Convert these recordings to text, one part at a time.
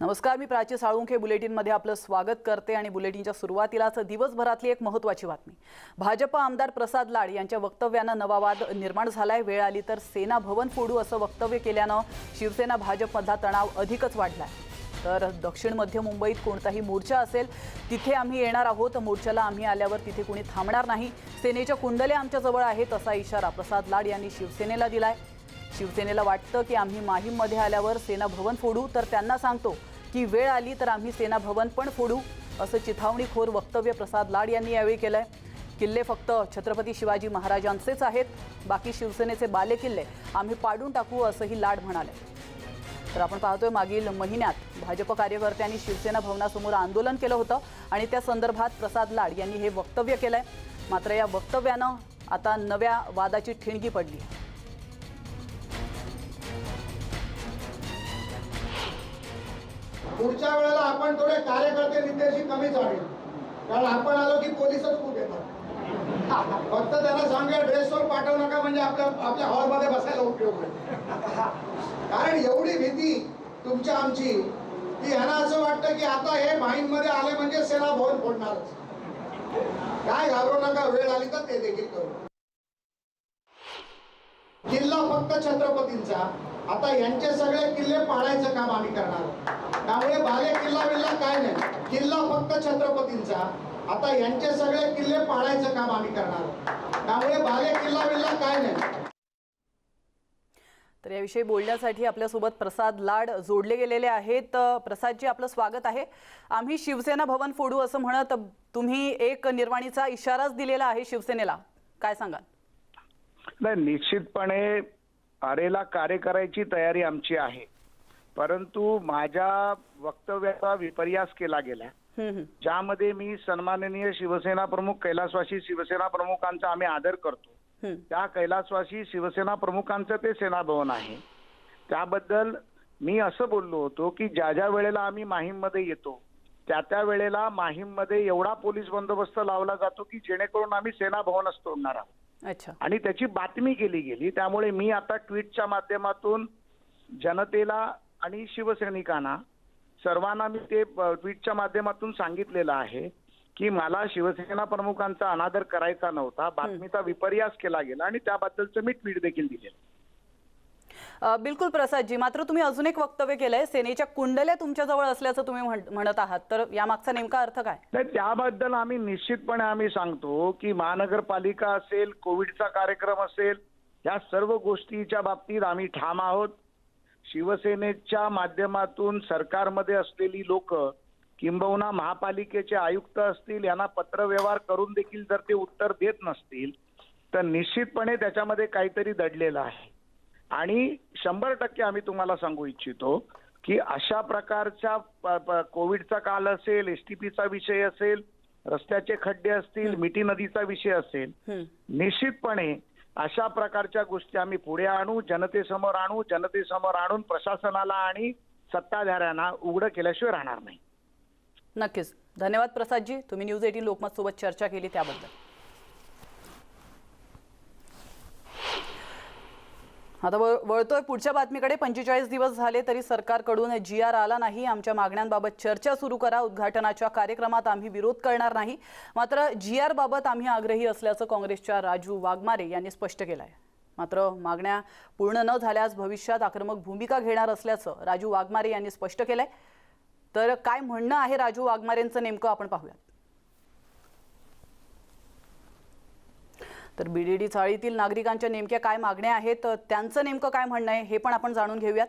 नमस्कार, मी प्राची साळुंखे बुलेटिनमध्ये आपलं स्वागत करते आणि बुलेटिनच्या सुरुवातीलाच दिवसभरातली एक महत्त्वाची बातमी। भाजप आमदार प्रसाद लाड यांच्या वक्तव्यानं नवा वाद निर्माण झालाय। वेळ आली तर सेना भवन फोडू असं वक्तव्य केल्यानं शिवसेना भाजपमधला तणाव अधिकच वाढलाय। तर दक्षिण मध्य मुंबईत कोणताही मोर्चा असेल तिथे आम्ही येणार आहोत, मोर्चाला आम्ही आल्यावर तिथे कोणी थांबणार नाही, सेनेच्या कुंडल्या आमच्या जवळ आहेत असा इशारा प्रसाद लाड यांनी शिवसेनेला दिलाय। शिवसेनेला वाटतं की आम्ही माहीममध्ये आल्यावर सेना भवन फोडू, तर त्यांना सांगतो की वेळ आली तर आम्ही सेना भवन पण फोडू असं चिथावणीखोर वक्तव्य प्रसाद लाड यांनी यावेळी केलंय। किल्ले फक्त छत्रपती शिवाजी महाराजांचेच आहेत, बाकी शिवसेनेचे बाले किल्ले आम्ही पाडून टाकू असंही लाड म्हणाले। तर आपण पाहतोय मागील महिन्यात भाजप कार्यकर्त्यांनी शिवसेना भवनासमोर आंदोलन केलं होतं आणि त्या संदर्भात प्रसाद लाड यांनी हे वक्तव्य केलंय। मात्र या वक्तव्यानं आता नव्या वादाची ठिणगी पडली। पुढच्या वेळेला आपण थोडे कार्यकर्ते विद्यार्थी कमी झाले, कारण आपण आलो की पोलीसच खूप येतात। फक्त त्यांना सांगा ड्रेसवर पाठवू नका, म्हणजे आपल्या हॉलमध्ये बसायला उपयोग आहे। कारण एवढी भीती तुमच्या आमची की ह्यांना असं वाटतं की आता हे माहीममध्ये आले म्हणजे सेना भवन फोडणारच। काय घाबरू नका, वेळ आली तर ते देखील करू। किल्ला फक्त छत्रपतींचा, आता यांचे सगळे किल्ले पाडायचं काम आम्ही करणार। त्यामुळे बाले किल्ला बिल्ला काय नाही, किल्ला फक्त छत्रपतींचा, आता यांचे सगळे किल्ले पाडायचं काम आम्ही करणार। त्यामुळे बाले किल्ला बिल्ला काय नाही। तर याविषयी बोलण्यासाठी आपल्यासोबत प्रसाद लाड जोडले गेलेले आहेत। प्रसादजी, आपलं स्वागत आहे। आम्ही शिवसेना भवन फोडू असं म्हणत तुम्ही एक निर्वाणीचा इशाराच दिलेला आहे शिवसेनेला, काय सांगाल? नाही, निश्चितपणे आरेला कार्य करायची तयारी आमची आहे, परंतु माझ्या वक्तव्याचा विपर्यास केला गेला, ज्यामध्ये मी सन्माननीय शिवसेना प्रमुख कैलासवासी शिवसेना प्रमुखांचा आम्ही आदर करतो। त्या कैलासवासी शिवसेना प्रमुखांचं ते सेना भवन आहे। त्याबद्दल मी असं बोललो होतो की ज्या ज्या वेळेला आम्ही माहीममध्ये येतो त्या वेळेला माहीममध्ये एवढा पोलीस बंदोबस्त लावला जातो की जेणेकरून आम्ही सेना भवनच तोडणार आहोत। अच्छा, आणि त्याची बातमी केली गेली। त्यामुळे मी आता ट्विटच्या माध्यमातून जनतेला आणि शिवसैनिकांना सर्वांना मी ते ट्विटच्या माध्यमातून सांगितलेलं आहे की मला शिवसेना प्रमुखांचा अनादर करायचा नव्हता, बातमीचा विपर्यास केला गेला आणि त्याबद्दलचं मी ट्विट देखील दिलेलं। बिलकुल प्रसादजी, मात्र तुम्ही अजून एक वक्तव्य केलंय, सेनेच्या कुंडल्या तुमच्या जवळ असल्याचं तुम्ही म्हणत आहात, तर यामागचा नेमका अर्थ काय? नाही, त्याबद्दल आम्ही निश्चितपणे आम्ही सांगतो की महानगरपालिका असेल, कोविडचा कार्यक्रम असेल, या सर्व गोष्टीच्या बाबतीत आम्ही ठाम आहोत। शिवसेनेच्या माध्यमातून सरकारमध्ये असलेली लोक किंबहुना महापालिकेचे आयुक्त असतील यांना पत्रव्यवहार करून देखील जर ते उत्तर देत नसतील तर निश्चितपणे त्याच्यामध्ये काहीतरी दडलेलं आहे। आणि 100% आम्ही तुम्हाला सांगू इच्छितो की अशा प्रकारच्या कोविडचा काल असेल, एसटीपीचा विषय असेल, रस्त्याचे खड्डे असतील, मिठी नदीचा विषय असेल, निश्चितपणे अशा प्रकारच्या गोष्टी आम्ही पुढे आणू, जनतेसमोर आणून प्रशासनाला आणि सत्ताधाऱ्यांना उघडं केल्याशिवाय राहणार नाही। नक्कीच, धन्यवाद प्रसादजी, तुम्ही न्यूज 18 लोकमत सोबत चर्चा केली त्याबद्दल। आता वळतोय पुढच्या बातमीकडे। 45 दिवस झाले तरी सरकारकडून GR आला नाही। आमच्या मागण्यांबाबत चर्चा सुरू करा, उद्घाटनाच्या कार्यक्रमात आम्ही विरोध करणार नाही। मात्र GR बाबत आम्ही आग्रही असल्याचं काँग्रेसच्या राजू वाघमारे यांनी स्पष्ट केलं आहे। मात्र मागण्या पूर्ण न झाल्यास भविष्यात आक्रमक भूमिका घेणार असल्याचं राजू वाघमारे यांनी स्पष्ट केलंय। तर काय म्हणणं आहे राजू वाघमारेंचं नेमकं आपण पाहूयात। तर BDD चाळीतील नागरिकांच्या नेमक्या काय मागण्या आहेत, त्यांचं नेमकं काय म्हणणं आहे हे पण आपण जाणून घेऊयात।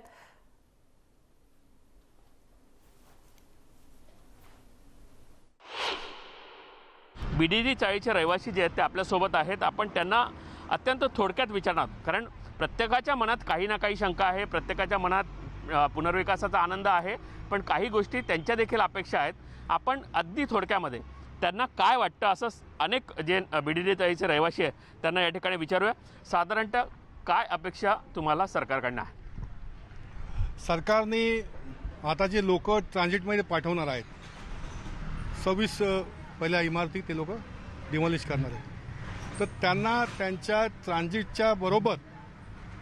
BDD चाळीचे रहिवासी जे आहेत ते आपल्यासोबत आहेत। आपण त्यांना अत्यंत थोडक्यात विचारणार, कारण प्रत्येकाच्या मनात काही ना काही शंका आहे, प्रत्येकाच्या मनात पुनर्विकासाचा आनंद आहे, पण काही गोष्टी त्यांच्या देखील अपेक्षा आहेत। आपण अगदी थोडक्यामध्ये त्यांना काय वाटतं असं अनेक जे BDD चाळीचे रहिवासी आहेत त्यांना या ठिकाणी विचारूया। साधारणतः काय अपेक्षा तुम्हाला सरकारकडनं आहे? सरकारने आता जे लोक ट्रान्झिटमध्ये पाठवणार आहेत 26 पहिल्या इमारती ते लोक डिमॉलिश करणार आहेत, तर त्यांना त्यांच्या ट्रान्झिटच्या बरोबर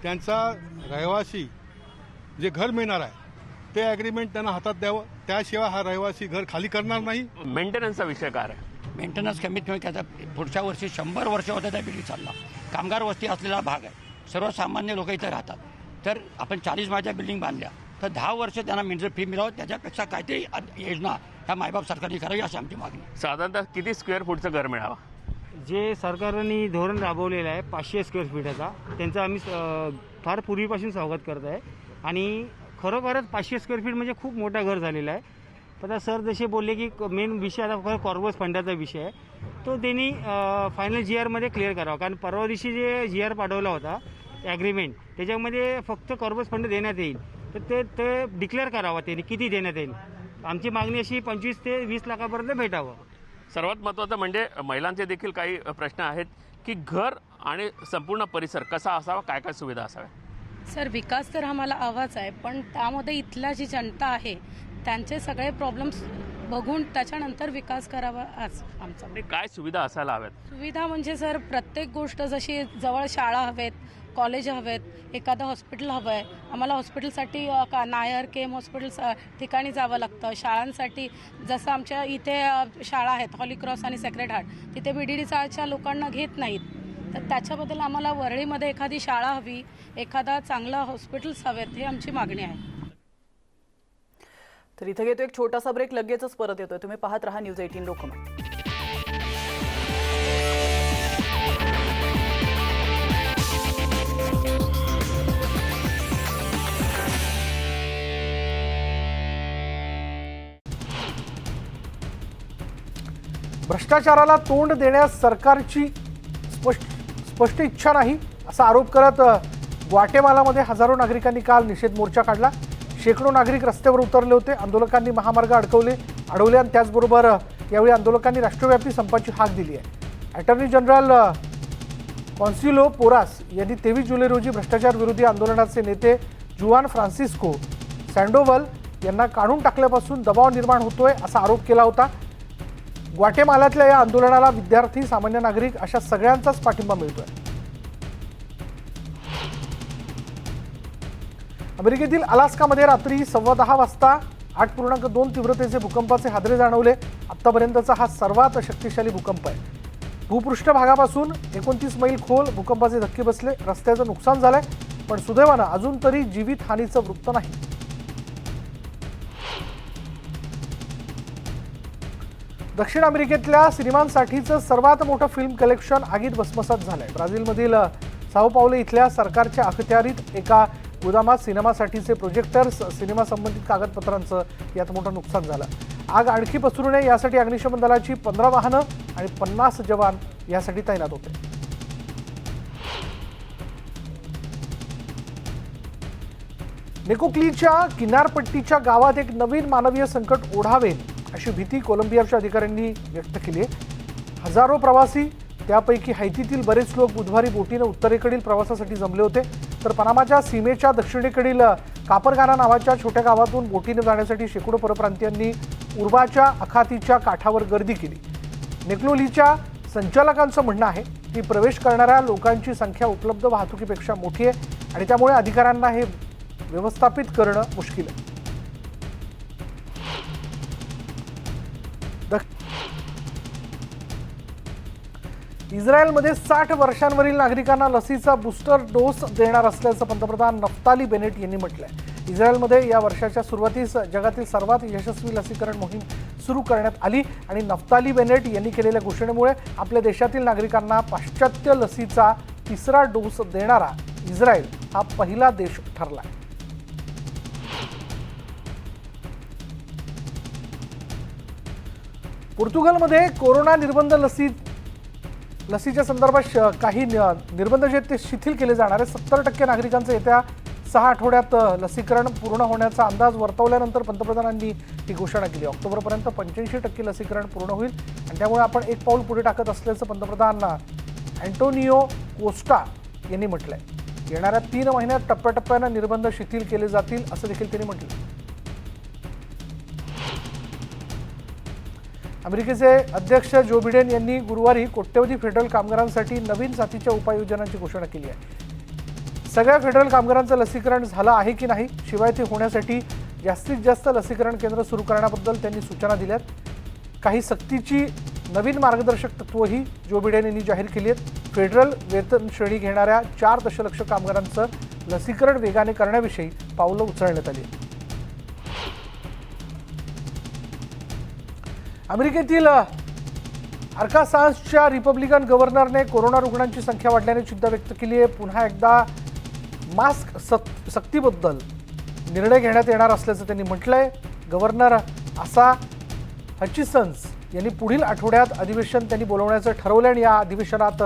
त्यांचा रहिवासी जे घर मिळणार आहे ते ॲग्रीमेंट त्यांना हातात द्यावं, त्याशिवाय हा रहिवासी घर खाली करणार नाही. मेंटेनन्सचा विषय काय आहे? मेंटेनन्स कमीत कमी त्याचा पुढच्या वर्षी 100 वर्ष होतं त्या बिल्डिंग चालला. कामगार वस्ती असलेला भाग आहे, सर्वसामान्य लोक इथे राहतात. तर आपण 40 माळ्याच्या बिल्डिंग बांधल्या तर 10 वर्ष त्यांना मेंटेनन्स फी मिळावं, त्याच्यापेक्षा काहीतरी योजना ह्या मायबाप सरकारने करावी अशी आमची मागणी. साधारणतः किती स्क्वेअर फूटचं घर मिळावं? जे सरकारने धोरण राबवलेलं आहे 500 स्क्वेअर फीटाचा, त्यांचं आम्ही फार पूर्वीपासून स्वागत करत आहे. आणि खरोखरच 500 स्क्वेअर फीट म्हणजे खूप मोठा घर झालेला आहे. आता सर जसे बोलले की मेन विषय आता कॉर्पोरेट फंडाचा विषय आहे, तो त्यांनी फायनल GRमध्ये क्लिअर करावा. कारण परवा दिवशी जे GR पाठवला होता ॲग्रीमेंट, त्याच्यामध्ये फक्त कॉर्पोरेट फंड देण्यात येईल, तर ते डिक्लेअर करावं त्यांनी किती देण्यात येईल. आमची मागणी अशी 25 ते 20 लाखापर्यंत भेटावं. सर्वात महत्त्वाचं म्हणजे महिलांचे देखील काही प्रश्न आहेत की घर आणि संपूर्ण परिसर कसा असावा, काय काय सुविधा असाव्या? सर, विकास तर आम्हाला हवाच आहे, पण त्यामध्ये इथल्या जी जनता आहे त्यांचे सगळे प्रॉब्लेम्स बघून त्याच्यानंतर विकास करावा आज आमचा. आणि काय सुविधा असायला हव्यात? सुविधा म्हणजे सर प्रत्येक गोष्ट, जशी जवळ शाळा हवेत, कॉलेज हवेत, एखादं हॉस्पिटल हवं आहे. आम्हाला हॉस्पिटलसाठी नायर केम हॉस्पिटल ठिकाणी जावं लागतं. शाळांसाठी जसं आमच्या इथे शाळा आहेत हॉलीक्रॉस आणि सेक्रेड हार्ट, तिथे BDD चाळच्या लोकांना घेत नाहीत. तर त्याच्याबद्दल आम्हाला वरळीमध्ये एखादी शाळा हवी, एखादा चांगला हॉस्पिटल्स हवेत, हे आमची मागणी आहे. तर इथे घेतो एक छोटासा ब्रेक, लगेचच परत येतोय. तुम्ही पाहत रहा न्यूज 18 लोकमत. भ्रष्टाचाराला तोंड देण्यास सरकारची स्पष्ट इच्छा नाही असा आरोप करत ग्वाटेमालामध्ये हजारो नागरिकांनी काल निषेध मोर्चा काढला. शेकडो नागरिक रस्त्यावर उतरले होते. आंदोलकांनी महामार्ग अडवले आणि त्याचबरोबर यावेळी आंदोलकांनी राष्ट्रव्यापी संपाची हाक दिली आहे. अटॉर्नी जनरल कॉन्सिलो पोरास यांनी 23 जुलै रोजी भ्रष्टाचार विरोधी आंदोलनाचे नेते जुआन फ्रान्सिस्को सँडोवल यांना काढून टाकल्यापासून दबाव निर्माण होतोय असा आरोप केला होता. ग्वाटेमालातल्या या आंदोलनाला विद्यार्थी, सामान्य नागरिक अशा सगळ्यांचाच पाठिंबा मिळतोय. अमेरिकेतील अलास्कामध्ये रात्री 10:15 वाजता 8.2 तीव्रतेचे भूकंपाचे हादरे जाणवले. आतापर्यंतचा हा सर्वात शक्तिशाली भूकंप आहे. भूपृष्ठ भागापासून 29 मैल खोल भूकंपाचे धक्के बसले. रस्त्याचं नुकसान झालंय, पण सुदैवानं अजून तरी जीवितहानीचं वृत्त नाही. दक्षिण अमेरिकेतल्या सिनेमांसाठीचं सर्वात मोठं फिल्म कलेक्शन आगीत भस्मसात झालंय. ब्राझीलमधील साओ पावलो इथल्या सरकारच्या अखत्यारीत एका गोदामात सिनेमासाठीचे प्रोजेक्टर्स, सिनेमा संबंधित कागदपत्रांचं यात मोठं नुकसान झालं. आग आणखी पसरू नये यासाठी अग्निशमन दलाची 15 वाहनं आणि 50 जवान यासाठी तैनात होते. नेकोक्लीच्या किनारपट्टीच्या गावात एक नवीन मानवीय संकट ओढावेल अशी भीती कोलंबियाच्या अधिकाऱ्यांनी व्यक्त केली आहे. हजारो प्रवासी, त्यापैकी हैतीतील बरेच लोक बुधवारी बोटीनं उत्तरेकडील प्रवासासाठी जमले होते. तर पनामाच्या सीमेच्या दक्षिणेकडील कापरगाना नावाच्या छोट्या गावातून बोटीनं जाण्यासाठी शेकडो परप्रांतीयांनी उर्वाच्या अखातीच्या काठावर गर्दी केली. नेक्लोलीच्या संचालकांचं म्हणणं आहे की प्रवेश करणाऱ्या लोकांची संख्या उपलब्ध वाहतुकीपेक्षा मोठी आहे आणि त्यामुळे अधिकाऱ्यांना हे व्यवस्थापित करणं मुश्किल आहे. इस्रायलमध्ये 60 वर्षांवरील नागरिकांना लसीचा बूस्टर डोस देणार असल्याचं पंतप्रधान नफ्ताली बेनेट यांनी म्हटलंय. इस्रायलमध्ये या वर्षाच्या सुरुवातीस जगातील सर्वात यशस्वी लसीकरण मोहीम सुरू करण्यात आली आणि नफ्ताली बेनेट यांनी केलेल्या घोषणेमुळे आपल्या देशातील नागरिकांना पाश्चात्य लसीचा 3रा डोस देणारा इस्रायल हा पहिला देश ठरला. पोर्तुगालमध्ये कोरोना निर्बंध लसीच्या संदर्भात काही निर्बंध जे ते शिथिल केले जाणार आहे. 70% नागरिकांचं येत्या 6 आठवड्यात लसीकरण पूर्ण होण्याचा अंदाज वर्तवल्यानंतर पंतप्रधानांनी ही घोषणा केली. ऑक्टोबरपर्यंत 85% लसीकरण पूर्ण होईल आणि त्यामुळे आपण एक पाऊल पुढे टाकत असल्याचं पंतप्रधान अँटोनियो कोस्टा यांनी म्हटलंय. येणाऱ्या 3 महिन्यात टप्प्याटप्प्यानं निर्बंध शिथिल केले जातील असं देखील त्यांनी म्हटलं. अमेरिकेचे अध्यक्ष जो बिडेन यांनी गुरुवारी कोट्यवधी फेडरल कामगारांसाठी नवीन साथीच्या उपाययोजनांची घोषणा केली आहे. सगळ्या फेडरल कामगारांचं लसीकरण झालं आहे की नाही, शिवाय ते होण्यासाठी जास्तीत जास्त लसीकरण केंद्र सुरू करण्याबद्दल त्यांनी सूचना दिल्यात. काही सक्तीची नवीन मार्गदर्शक तत्वही जो बिडेन यांनी जाहीर केली आहेत. फेडरल वेतन श्रेणी घेणाऱ्या 4 दशलक्ष कामगारांचं लसीकरण वेगाने करण्याविषयी पावलं उचलण्यात आली. अमेरिकेतील आर्कान्सासच्या रिपब्लिकन गव्हर्नरने कोरोना रुग्णांची संख्या वाढल्याने चिंता व्यक्त केली आहे. पुन्हा एकदा मास्क सक्तीबद्दल निर्णय घेण्यात येणार असल्याचं त्यांनी म्हटलंय. गव्हर्नर आसा हचिसन्स यांनी पुढील आठवड्यात अधिवेशन त्यांनी बोलवण्याचं ठरवलं आणि या अधिवेशनात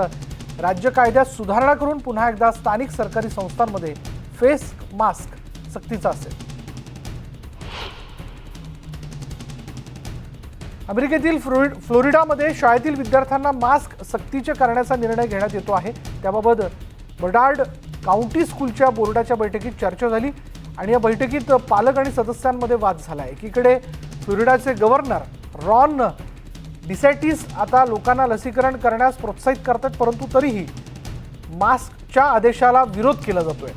राज्य कायद्यात सुधारणा करून पुन्हा एकदा स्थानिक सरकारी संस्थांमध्ये फेस मास्क सक्तीचा असेल. अमेरिकेतील फ्लोरिडामध्ये शाळेतील विद्यार्थ्यांना मास्क सक्तीचे करण्याचा निर्णय घेण्यात येतो आहे. त्याबाबत बर्डार्ड काउंटी स्कूलच्या बोर्डाच्या बैठकीत चर्चा झाली आणि या बैठकीत पालक आणि सदस्यांमध्ये वाद झाला. एकीकडे फ्लोरिडाचे गव्हर्नर रॉन डिसॅटिस आता लोकांना लसीकरण करण्यास प्रोत्साहित करतात, परंतु तरीही मास्कच्या आदेशाला विरोध केला जातोय.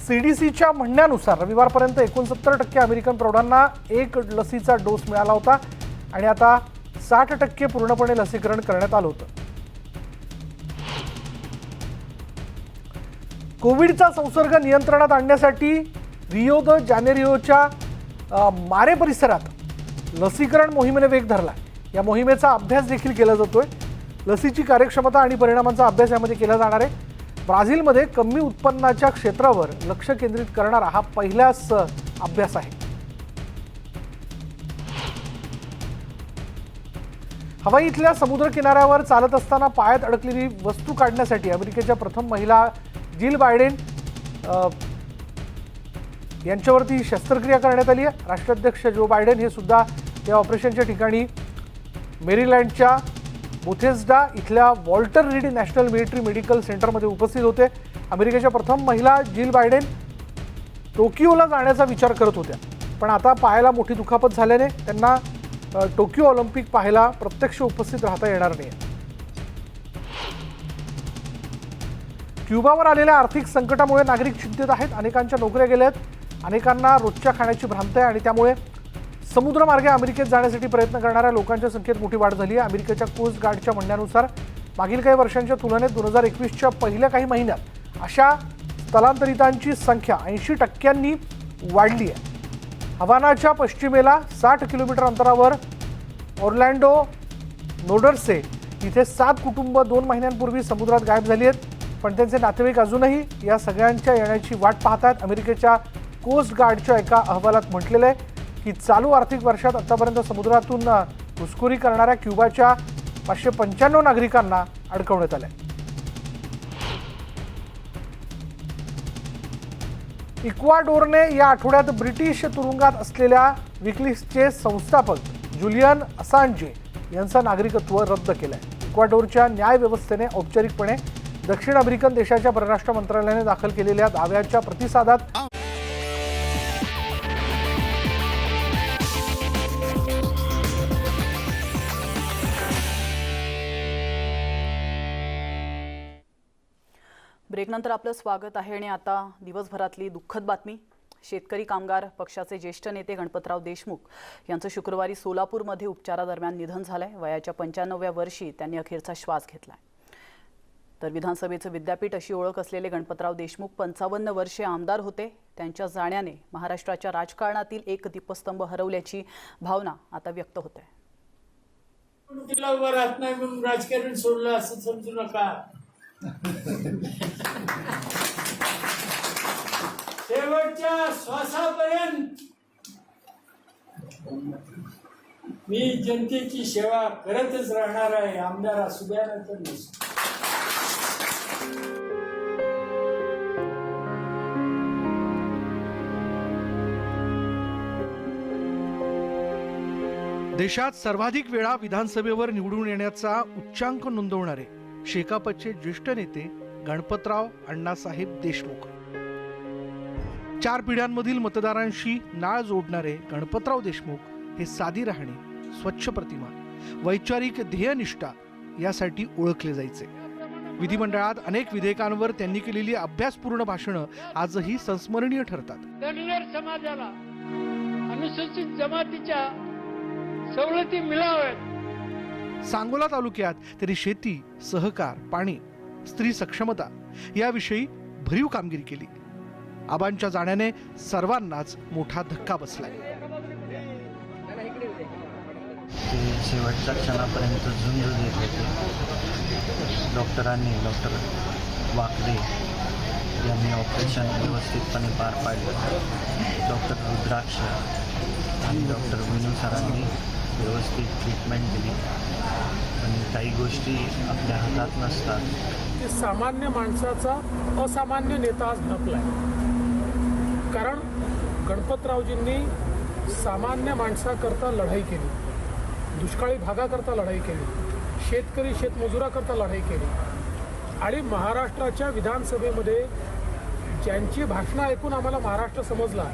CDCच्या म्हणण्यानुसार रविवारपर्यंत 69% अमेरिकन प्रौढांना एक लसीचा डोस मिळाला होता आणि आता 60% पूर्णपणे लसीकरण करण्यात आलं होतं. कोविडचा संसर्ग नियंत्रणात आणण्यासाठी रिओ द जानेरिओच्या मारे परिसरात लसीकरण मोहिमेने वेग धरला. या मोहिमेचा अभ्यास देखील केला जातोय. लसीची कार्यक्षमता आणि परिणामांचा अभ्यास यामध्ये केला जाणार आहे. ब्राझीलमध्ये कमी उत्पन्नाच्या क्षेत्रावर लक्ष केंद्रित करणारा हा पहिलाच अभ्यास आहे. हवाईतल्या समुद्र किनाऱ्यावर चालत असताना पायात अडकलेली वस्तू काढण्यासाठी अमेरिकेच्या प्रथम महिला जिल बायडेन यांच्यावरती शस्त्रक्रिया करण्यात आली आहे. राष्ट्राध्यक्ष जो बायडेन हे सुद्धा या ऑपरेशनच्या ठिकाणी मेरीलँडच्या बोथेस्डा इथल्या Walter read national military medical सेंटरमध्ये उपस्थित होते. अमेरिकेच्या प्रथम महिला जिल बायडेन टोकियोला जाण्याचा विचार करत होत्या, पण आता पायाला मोठी दुखापत झाल्याने त्यांना टोकियो ऑलिम्पिक पाहायला प्रत्यक्ष उपस्थित राहता येणार नाही. क्युबावर आलेल्या आर्थिक संकटामुळे नागरिक चिंतित आहेत. अनेकांच्या नोकऱ्या गेल्या आहेत, अनेकांना रोजच्या खाण्याची भ्रांत आहे आणि त्यामुळे समुद्रमार्गे अमेरिकेत जाण्यासाठी प्रयत्न करणाऱ्या लोकांच्या संख्येत मोठी वाढ झाली आहे. अमेरिकेच्या कोस्ट गार्डच्या म्हणण्यानुसार मागील काही वर्षांच्या तुलनेत 2021च्या पहिल्या काही महिन्यात अशा स्थलांतरितांची संख्या 80% वाढली आहे. हवानाच्या पश्चिमेला 60 किलोमीटर अंतरावर ऑर्लँडो नोडर्से इथे 7 कुटुंब 2 महिन्यांपूर्वी समुद्रात गायब झाली आहेत, पण त्यांचे नातेवाईक अजूनही या सगळ्यांच्या येण्याची वाट पाहतात. अमेरिकेच्या कोस्ट गार्डच्या एका अहवालात म्हटलेलं आहे की चालू आर्थिक वर्षात आतापर्यंत समुद्रातून घुसखोरी करणाऱ्या क्युबाच्या 595 नागरिकांना अडकवण्यात आलंय. इक्वाडोरने या आठवड्यात ब्रिटिश तुरुंगात असलेल्या विकिलीक्सचे संस्थापक जुलियन असांजे यांचं नागरिकत्व रद्द केलंय. इक्वाडोरच्या न्याय व्यवस्थेने औपचारिकपणे दक्षिण अमेरिकन देशाच्या परराष्ट्र मंत्रालयाने दाखल केलेल्या दाव्याच्या प्रतिसादात ब्रेकनंतर आपलं स्वागत आहे आणि आता दिवसभरातली दुःखद बातमी. शेतकरी कामगार पक्षाचे ज्येष्ठ नेते गणपतराव देशमुख यांचं शुक्रवारी सोलापूरमध्ये उपचारादरम्यान निधन झालंय. वयाच्या 95व्या वर्षी त्यांनी अखेरचा श्वास घेतलाय. तर विधानसभेचं विद्यापीठ अशी ओळख असलेले गणपतराव देशमुख 55 वर्षे आमदार होते. त्यांच्या जाण्याने महाराष्ट्राच्या राजकारणातील एक दीपस्तंभ हरवल्याची भावना आता व्यक्त होत आहे. तिला उभं राहत नाही म्हणून राजकारण सोडलं असं समजू नका. शेवटच्या श्वासापर्यंत मी जनतेची सेवा करतच राहणार आहे. आमदार असू द्या तर नसू. देशात सर्वाधिक वेळा विधानसभेवर निवडून येण्याचा उच्चांक नोंदवणारे शेकापचे ज्येष्ठ नेते गणपतराव अण्णासाहेब देशमुख. 4 पिढ्यांमधील मतदारांशी नाळ जोडणारे गणपतराव देशमुख हे साधी राहणी, स्वच्छ प्रतिमा, वैचारिक ध्येयनिष्ठा यासाठी ओळखले जायचे. विधिमंडळात अनेक विधेयकांवर त्यांनी केलेली अभ्यासपूर्ण भाषणं आजही संस्मरणीय ठरतात. धनगर समाजाला अनुसूचित जमातीच्या सवलती मिळाव्यात. सांगोला तालुक्यात तरी शेती, सहकार, पाणी, स्त्री सक्षमता याविषयी भरीव कामगिरी केली. आबांच्या जाण्याने सर्वांनाच मोठा धक्का बसलाय. ते शेवटच्या क्षणापर्यंत झुंज देत होते. डॉक्टर वाकडे यांनी ऑपरेशन व्यवस्थितपणे पार पाडलं. डॉक्टर रुद्राक्ष आणि डॉक्टर विनू सरांनी व्यवस्थित ट्रीटमेंट दिली. पण काही गोष्टी आपल्या हातात नसतात. की सामान्य माणसाचा असामान्य नेता आज हरपलाय. कारण गणपतरावजींनी सामान्य माणसाकरता लढाई केली, दुष्काळी भागाकरता लढाई केली, शेतकरी शेतमजुराकरता लढाई केली आणि महाराष्ट्राच्या विधानसभेमध्ये ज्यांची भाषणं ऐकून आम्हाला महाराष्ट्र समजला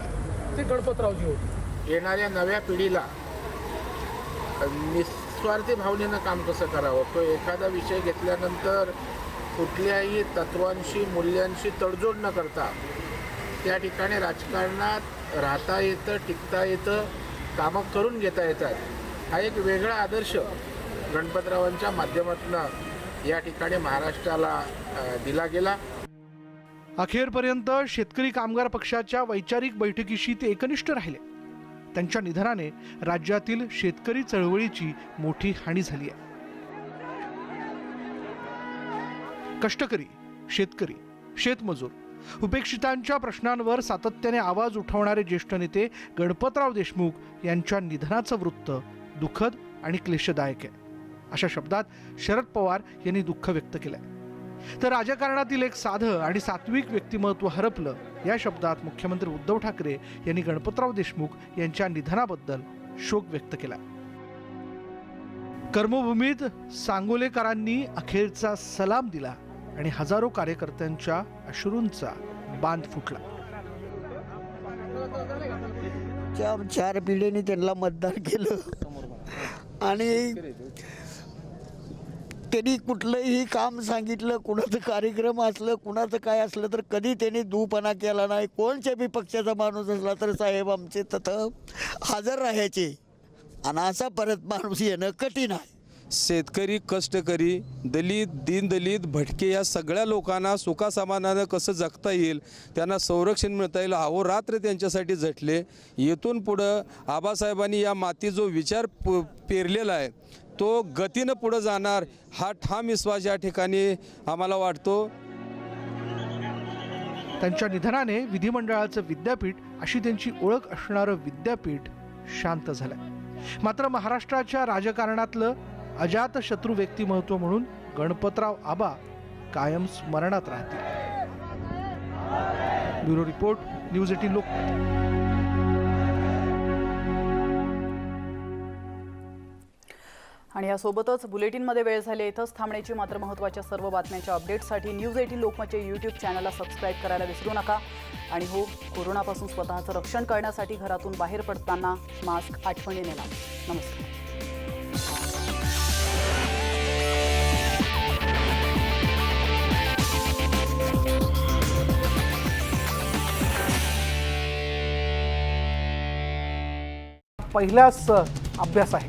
ते गणपतरावजी होते. येणाऱ्या नव्या पिढीला निस्वार्थी भावनेनं काम कसं करावं, तो एखादा विषय घेतल्यानंतर कुठल्याही तत्वांशी मूल्यांशी तडजोड न करता त्या ठिकाणी राजकारणात राहता येतं, टिकता येतं, कामं करून घेता येतात. हा एक वेगळा आदर्श गणपतरावांच्या माध्यमातून या ठिकाणी महाराष्ट्राला दिला गेला. अखेरपर्यंत शेतकरी कामगार पक्षाच्या वैचारिक बैठकीशी ते एकनिष्ठ राहिले. त्यांच्या निधनाने राज्यातील शेतकरी चळवळीची मोठी हानी झाली आहे. कष्टकरी, शेतकरी, शेतमजूर, उपेक्षितांच्या प्रश्नांवर सातत्याने आवाज उठवणारे ज्येष्ठ नेते गणपतराव देशमुख यांच्या निधनाचं वृत्त दुःखद आणि क्लेशदायक आहे. अशा शब्दात शरद पवार यांनी दुःख व्यक्त केलंय. तर राजकारणातील एक साधं आणि सात्विक व्यक्तिमत्व हरपलं या शब्दात मुख्यमंत्री उद्धव ठाकरे यांनी गणपतराव देशमुख यांच्या निधनाबद्दल शोक व्यक्त केला. कर्मभूमीत सांगोलेकरांनी अखेरचा सलाम दिला आणि हजारो कार्यकर्त्यांच्या अश्रूंचा बांध फुटला. 4 पिढ्यांनी त्यांना मतदान केलं आणि त्यांनी कुठलंही काम सांगितलं, कुणाचं कार्यक्रम असलं, कुणाचं काय असलं तर कधी त्यांनी दूपणा केला नाही. कोणत्या बी पक्षाचा माणूस असला तर साहेब आमचे तिथं हजर राहायचे आणि असा परत माणूस येणं कठीण आहे. शेतकरी, कष्टकरी, दलित, दीनदलित, भटके या सगळ्या लोकांना सुखासमानानं कसं जगता येईल, त्यांना संरक्षण मिळता येईल, अहोरात्र त्यांच्यासाठी झटले. येथून पुढं आबासाहेबांनी या माती जो विचार पेरलेला आहे तो गतीनं पुढं जाणार हा ठाम विश्वास या ठिकाणी आम्हाला वाटतो. त्यांच्या निधनाने विधिमंडळाचं विद्यापीठ अशी त्यांची ओळख असणारं विद्यापीठ शांत झालंय. मात्र महाराष्ट्राच्या राजकारणातलं अजातशत्रू व्यक्तिमत्व म्हणून गणपतराव आबा कायम स्मरणात राहतील. Bureau report, news 18 Lokmat. आणि यासोबतच बुलेटिनमध्ये वेळ झाली. इथंच थांबण्याची. मात्र महत्त्वाच्या सर्व बातम्यांच्या अपडेट्ससाठी न्यूज 18 लोकमतच्या यूट्यूब चॅनलला सबस्क्राईब करायला विसरू नका. आणि हो, कोरोनापासून स्वतःचं रक्षण करण्यासाठी घरातून बाहेर पडताना मास्क आठवणीने लावा. नमस्कार. पहिलाच अभ्यास आहे.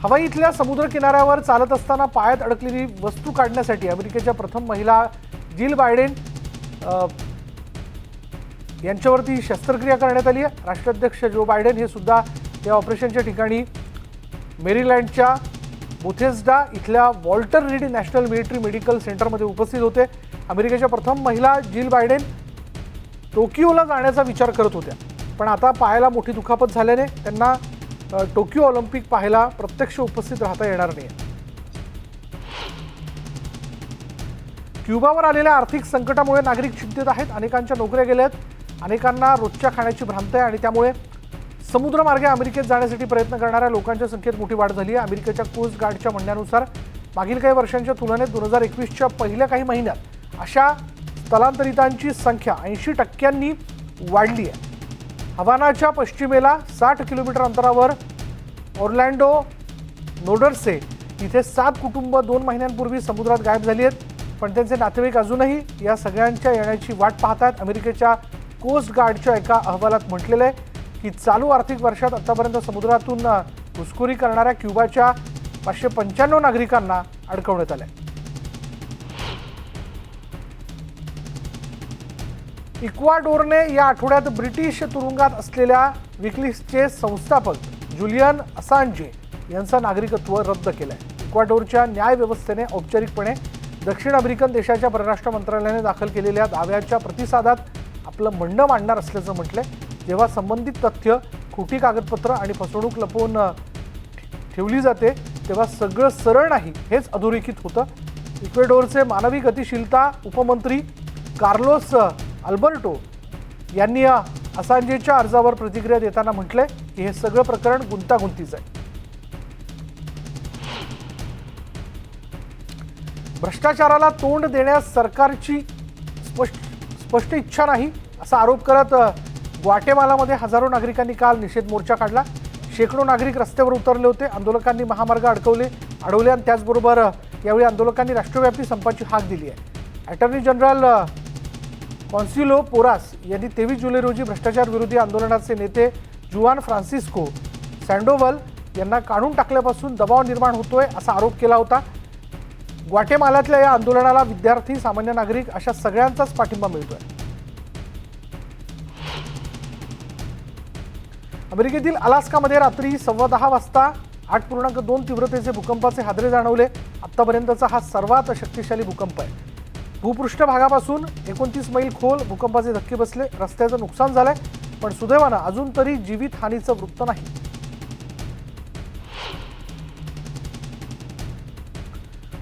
हवाईतल्या समुद्र किनाऱ्यावर चालत असताना पायात अडकलेली वस्तू काढण्यासाठी अमेरिकेच्या प्रथम महिला जिल बायडेन यांच्यावरती शस्त्रक्रिया करण्यात आली आहे. राष्ट्राध्यक्ष जो बायडेन हे सुद्धा या ऑपरेशनच्या ठिकाणी मेरीलँडच्या बोथेस्डा इथल्या Walter read national military medical सेंटरमध्ये उपस्थित होते. अमेरिकेच्या प्रथम महिला जिल बायडेन टोकियोला जाण्याचा विचार करत होत्या, पण आता पायाला मोठी दुखापत झाल्याने त्यांना टोकियो ऑलिम्पिक पाहायला प्रत्यक्ष उपस्थित राहता येणार नाही. क्युबावर आलेल्या आर्थिक संकटामुळे नागरिक चिंतित आहेत. अनेकांच्या नोकऱ्या गेल्या आहेत, अनेकांना रोजच्या खाण्याची भ्रांत आहे आणि त्यामुळे समुद्रमार्गे अमेरिकेत जाण्यासाठी प्रयत्न करणाऱ्या लोकांच्या संख्येत मोठी वाढ झाली आहे. अमेरिकेच्या कोस्ट गार्डच्या म्हणण्यानुसार मागील काही वर्षांच्या तुलनेत 2021च्या पहिल्या काही महिन्यात अशा स्थलांतरितांची संख्या 80% वाढली आहे. हवानाच्या पश्चिमेला 60 किलोमीटर अंतरावर ऑर्लँडो नोडर्से इथे 7 कुटुंब 2 महिन्यांपूर्वी समुद्रात गायब झाली आहेत. पण त्यांचे नातेवाईक अजूनही या सगळ्यांच्या येण्याची वाट पाहतात. अमेरिकेच्या कोस्ट गार्डच्या एका अहवालात म्हटलेलं आहे की चालू आर्थिक वर्षात आतापर्यंत समुद्रातून घुसखोरी करणाऱ्या क्युबाच्या 595 नागरिकांना अडकवण्यात आलंय. इक्वाडोरने या आठवड्यात ब्रिटिश तुरुंगात असलेल्या विकिलीक्सचे संस्थापक जुलियन असांजे यांचं नागरिकत्व रद्द केलंय. इक्वाडोरच्या न्याय व्यवस्थेने औपचारिकपणे दक्षिण अमेरिकन देशाच्या परराष्ट्र मंत्रालयाने दाखल केलेल्या दाव्याच्या प्रतिसादात आपलं म्हणणं मांडणार असल्याचं म्हटलंय. जेव्हा संबंधित तथ्य, खोटी कागदपत्र आणि फसवणूक लपवून ठेवली जाते तेव्हा सगळं सरळ नाही हेच अधोरेखित होतं. इक्वेडोरचे मानवी गतिशीलता उपमंत्री कार्लोस अल्बर्टो यांनी असांजेच्या अर्जावर प्रतिक्रिया देताना म्हटलंय की हे सगळं प्रकरण गुंतागुंतीचं आहे. भ्रष्टाचाराला तोंड देण्यास सरकारची स्पष्ट इच्छा नाही असा आरोप करत ग्वाटेमालामध्ये हजारो नागरिकांनी काल निषेध मोर्चा काढला. शेकडो नागरिक रस्त्यावर उतरले होते. आंदोलकांनी महामार्ग अडवले आणि त्याचबरोबर यावेळी आंदोलकांनी राष्ट्रव्यापी संपाची हाक दिली आहे. अटॉर्नी जनरल कॉन्सिलो पोरास यांनी 23 जुलै रोजी भ्रष्टाचार विरोधी आंदोलनाचे नेते जुआन फ्रान्सिस्को सँडोवल यांना काढून टाकल्यापासून दबाव निर्माण होतोय असा आरोप केला होता. ग्वाटेमालातल्या या आंदोलनाला विद्यार्थी, सामान्य नागरिक अशा सगळ्यांचाच पाठिंबा मिळतोय. अमेरिकेतील अलास्कामध्ये रात्री 10:15 वाजता 8.2 तीव्रतेचे भूकंपाचे हादरे जाणवले. आत्तापर्यंतचा हा सर्वात शक्तिशाली भूकंप आहे. भूपृष्ठ भागापासून 29 मैल खोल भूकंपाचे धक्के बसले. रस्त्याचं नुकसान झालंय पण सुदैवानं अजून तरी जीवितहानीचं वृत्त नाही.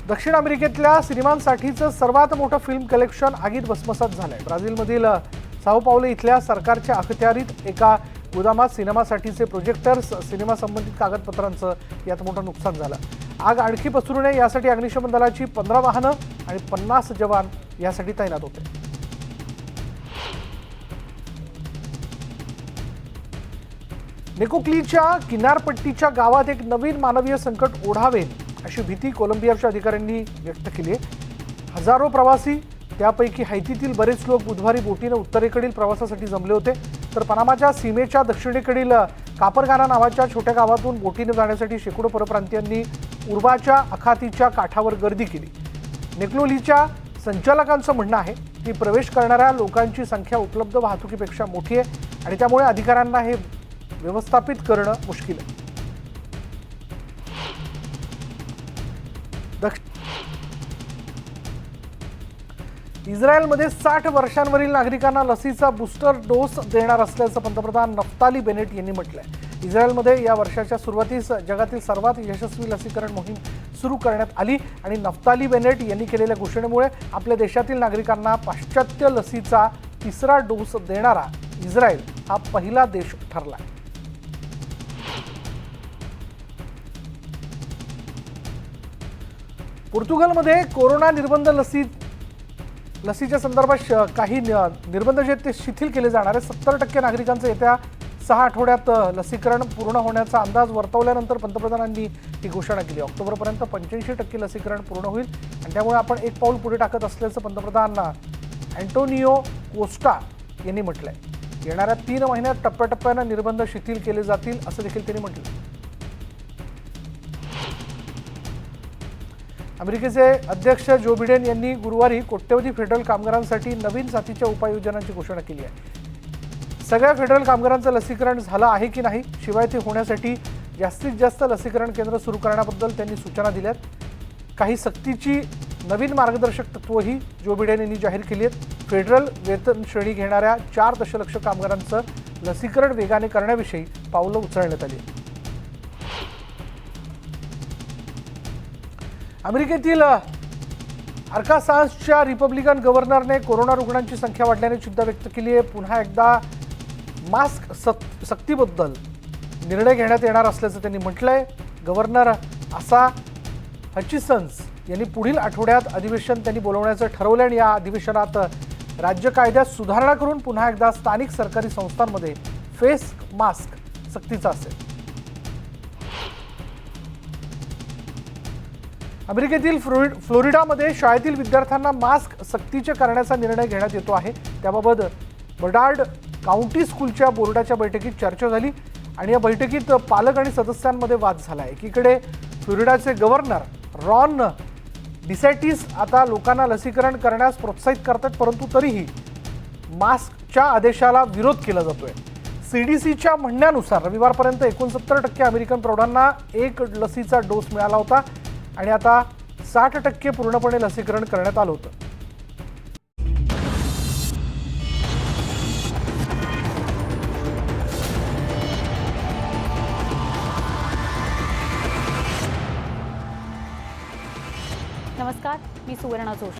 दक्षिण अमेरिकेतल्या सिनेमांसाठीचं सर्वात मोठं फिल्म कलेक्शन आगीत भस्मसात झालंय. ब्राझीलमधील साओ पावलो इथल्या सरकारच्या अखत्यारीत एका गोदामात सिनेमासाठीचे प्रोजेक्टर्स, सिनेमा संबंधित कागदपत्रांचं यात मोठं नुकसान झालं. आग आणखी पसरू नये यासाठी अग्निशमन दलाची 15 वाहनं आणि 50 जवान यासाठी तैनात होते. नेकोक्लीच्या किनारपट्टीच्या गावात एक नवीन मानवीय संकट ओढावेल अशी भीती कोलंबियाच्या अधिकाऱ्यांनी व्यक्त केली आहे. हजारो प्रवासी, त्यापैकी हैतीतील बरेच लोक बुधवारी बोटीनं उत्तरेकडील प्रवासासाठी जमले होते. तर पनामाच्या सीमेच्या दक्षिणेकडील कापरगाना नावाच्या छोट्या गावातून बोटीने जाण्यासाठी शेकडो परप्रांतीयांनी उर्बाच्या अखातीच्या काठावर गर्दी केली. नेक्लोलीच्या संचालकांचं म्हणणं आहे की प्रवेश करणाऱ्या लोकांची संख्या उपलब्ध वाहतुकीपेक्षा मोठी आहे आणि त्यामुळे अधिकाऱ्यांना हे व्यवस्थापित करणं मुश्किल आहे. इस्रायलमध्ये 60 वर्षांवरील नागरिकांना लसीचा बूस्टर डोस देणार असल्याचं पंतप्रधान नफ्ताली बेनेट यांनी म्हटलंय. इस्रायलमध्ये या वर्षाच्या सुरुवातीस जगातील सर्वात यशस्वी लसीकरण मोहीम सुरू करण्यात आली आणि नफ्ताली बेनेट यांनी केलेल्या घोषणेमुळे आपल्या देशातील नागरिकांना पाश्चात्य लसीचा 3रा डोस देणारा इस्रायल हा पहिला देश ठरला. पोर्तुगलमध्ये कोरोना निर्बंध लसीच्या संदर्भात काही निर्बंध जे ते शिथिल केले जाणार आहे. 70% नागरिकांचं येत्या 6 आठवड्यात लसीकरण पूर्ण होण्याचा अंदाज वर्तवल्यानंतर पंतप्रधानांनी ही घोषणा केली. ऑक्टोबरपर्यंत 85% लसीकरण पूर्ण होईल आणि त्यामुळे आपण एक पाऊल पुढे टाकत असल्याचं पंतप्रधान अँटोनियो कोस्टा यांनी म्हटलंय. येणाऱ्या 3 महिन्यात टप्प्याटप्प्यानं निर्बंध शिथिल केले जातील असं देखील त्यांनी म्हटलं. अमेरिकेचे अध्यक्ष जो बिडेन यांनी गुरुवारी कोट्यवधी फेडरल कामगारांसाठी नवीन साथीच्या उपाययोजनांची घोषणा केली आहे. सगळ्या फेडरल कामगारांचं लसीकरण झालं आहे की नाही, शिवाय ते होण्यासाठी जास्तीत जास्त लसीकरण केंद्र सुरू करण्याबद्दल त्यांनी सूचना दिल्यात. काही सक्तीची नवीन मार्गदर्शक तत्वही जो बिडेन यांनी जाहीर केली आहेत. फेडरल वेतन श्रेणी घेणाऱ्या 4 दशलक्ष कामगारांचं लसीकरण वेगाने करण्याविषयी पावलं उचलण्यात आली. अमेरिकेतील आर्कान्सासच्या रिपब्लिकन गव्हर्नरने कोरोना रुग्णांची संख्या वाढल्याने चिंता व्यक्त केली आहे. पुन्हा एकदा मास्क सक्तीबद्दल निर्णय घेण्यात येणार असल्याचं त्यांनी म्हटलंय. गव्हर्नर आसा हचिसन्स यांनी पुढील आठवड्यात अधिवेशन त्यांनी बोलवण्याचं ठरवलं आणि या अधिवेशनात राज्य कायद्यात सुधारणा करून पुन्हा एकदा स्थानिक सरकारी संस्थांमध्ये फेस मास्क सक्तीचा असेल. अमेरिकेतील फ्लोरिडामध्ये शाळेतील विद्यार्थ्यांना मास्क सक्तीचे करण्याचा निर्णय घेण्यात येतो आहे. त्याबाबत बर्डार्ड काउंटी स्कूलच्या बोर्डाच्या बैठकीत चर्चा झाली आणि या बैठकीत पालक आणि सदस्यांमध्ये वाद झाला. एकीकडे फ्लोरिडाचे गव्हर्नर रॉन डिसॅटिस आता लोकांना लसीकरण करण्यास प्रोत्साहित करतात, परंतु तरीही मास्कच्या आदेशाला विरोध केला जातोय. CDCच्या म्हणण्यानुसार रविवारपर्यंत 69% अमेरिकन प्रौढांना एक लसीचा डोस मिळाला होता आणि आता 60% पूर्णपणे लसीकरण करण्यात आलं होतं. नमस्कार, मी सुवर्णा जोशी.